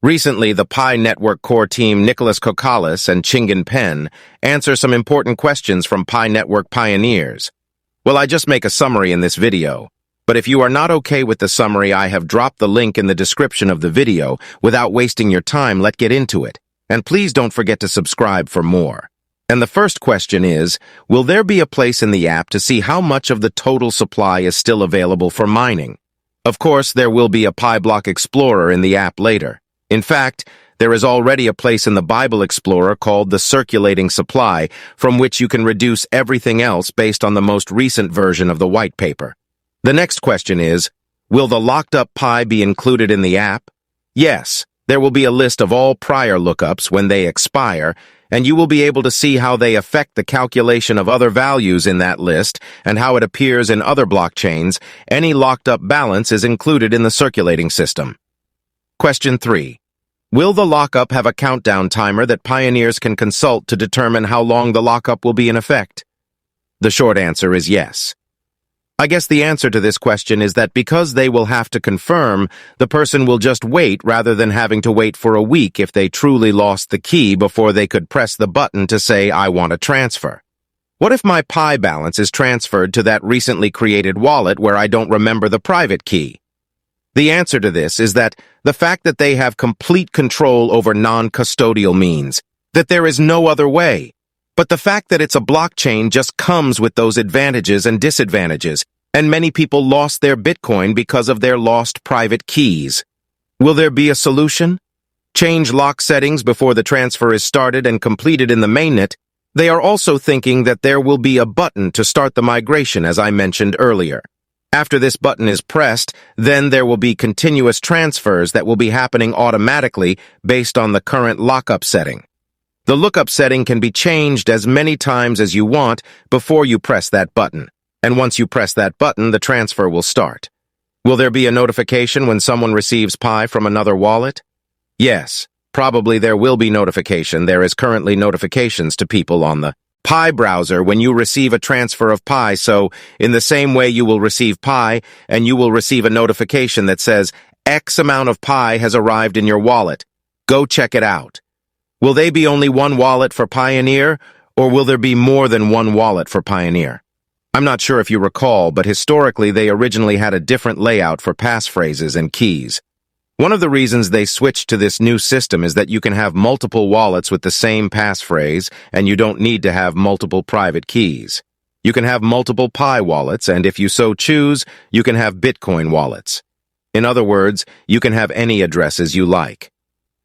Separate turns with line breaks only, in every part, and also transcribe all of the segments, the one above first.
Recently, the Pi Network core team Nicolas Kokkalis and Chingan Pen answer some important questions from Pi Network pioneers. Well, I just make a summary in this video, but if you are not okay with the summary, I have dropped the link in the description of the video. Without wasting your time, let's get into it. And please don't forget to subscribe for more. And the first question is, will there be a place in the app to see how much of the total supply is still available for mining? Of course, there will be a Pi Block Explorer in the app later. In fact, there is already a place in the Bible Explorer called the Circulating Supply, from which you can reduce everything else based on the most recent version of the white paper. The next question is, will the locked up Pi be included in the app? Yes, there will be a list of all prior lookups when they expire, and you will be able to see how they affect the calculation of other values in that list and how it appears in other blockchains. Any locked up balance is included in the circulating system. Question 3. Will the lockup have a countdown timer that pioneers can consult to determine how long the lockup will be in effect? The short answer is yes. I guess the answer to this question is that because they will have to confirm, the person will just wait rather than having to wait for a week if they truly lost the key before they could press the button to say, I want a transfer. What if my Pi balance is transferred to that recently created wallet where I don't remember the private key? The answer to this is that the fact that they have complete control over non-custodial means that there is no other way. But the fact that it's a blockchain just comes with those advantages and disadvantages, and many people lost their Bitcoin because of their lost private keys. Will there be a solution? Change lock settings before the transfer is started and completed in the mainnet. They are also thinking that there will be a button to start the migration, as I mentioned earlier. After this button is pressed, then there will be continuous transfers that will be happening automatically based on the current lockup setting. The lookup setting can be changed as many times as you want before you press that button. And once you press that button, the transfer will start. Will there be a notification when someone receives Pi from another wallet? Yes, probably there will be notification. There is currently notifications to people on the Pi browser when you receive a transfer of Pi, so in the same way you will receive Pi and you will receive a notification that says X amount of Pi has arrived in your wallet. Go check it out. Will they be only one wallet for Pioneer, or will there be more than one wallet for Pioneer? I'm not sure if you recall, but historically they originally had a different layout for passphrases and keys. One of the reasons they switched to this new system is that you can have multiple wallets with the same passphrase, and you don't need to have multiple private keys. You can have multiple Pi wallets, and if you so choose, you can have Bitcoin wallets. In other words, you can have any addresses you like.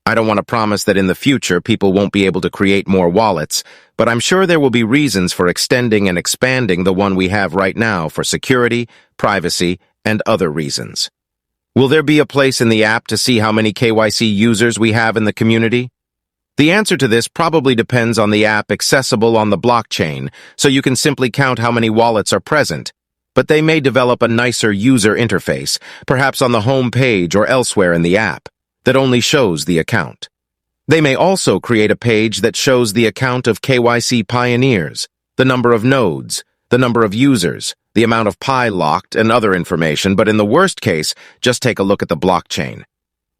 I don't want to promise that in the future people won't be able to create more wallets, but I'm sure there will be reasons for extending and expanding the one we have right now for security, privacy, and other reasons. Will there be a place in the app to see how many KYC users we have in the community? The answer to this probably depends on the app accessible on the blockchain, so you can simply count how many wallets are present. But they may develop a nicer user interface, perhaps on the home page or elsewhere in the app, that only shows the account. They may also create a page that shows the account of KYC pioneers, the number of nodes, the number of users, the amount of Pi locked, and other information, but in the worst case, just take a look at the blockchain.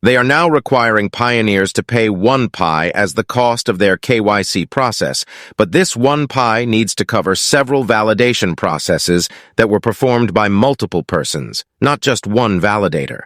They are now requiring pioneers to pay 1 Pi as the cost of their KYC process, but this 1 Pi needs to cover several validation processes that were performed by multiple persons, not just one validator.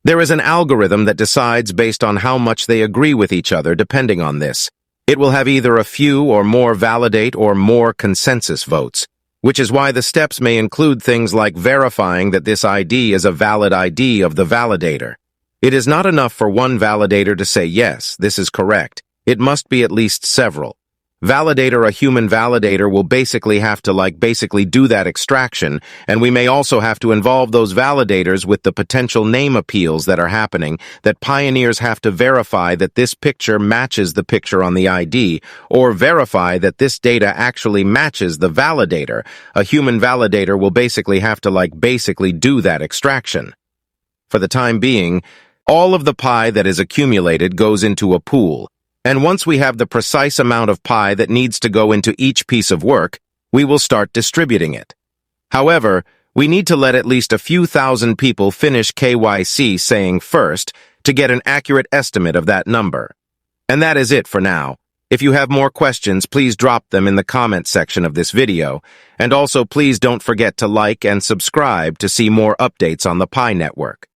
There is an algorithm that decides based on how much they agree with each other depending on this. It will have either a few or more validate or more consensus votes, which is why the steps may include things like verifying that this ID is a valid ID of the validator. It is not enough for one validator to say, yes, this is correct. It must be at least several. A human validator will basically have to do that extraction, and we may also have to involve those validators with the potential name appeals that are happening, that pioneers have to verify that this picture matches the picture on the ID, or verify that this data actually matches the validator. A human validator will basically have to do that extraction. For the time being, all of the Pi that is accumulated goes into a pool. And once we have the precise amount of Pi that needs to go into each piece of work, we will start distributing it. However, we need to let at least a few thousand people finish KYC saying first to get an accurate estimate of that number. And that is it for now. If you have more questions, please drop them in the comment section of this video, and also please don't forget to like and subscribe to see more updates on the Pi Network.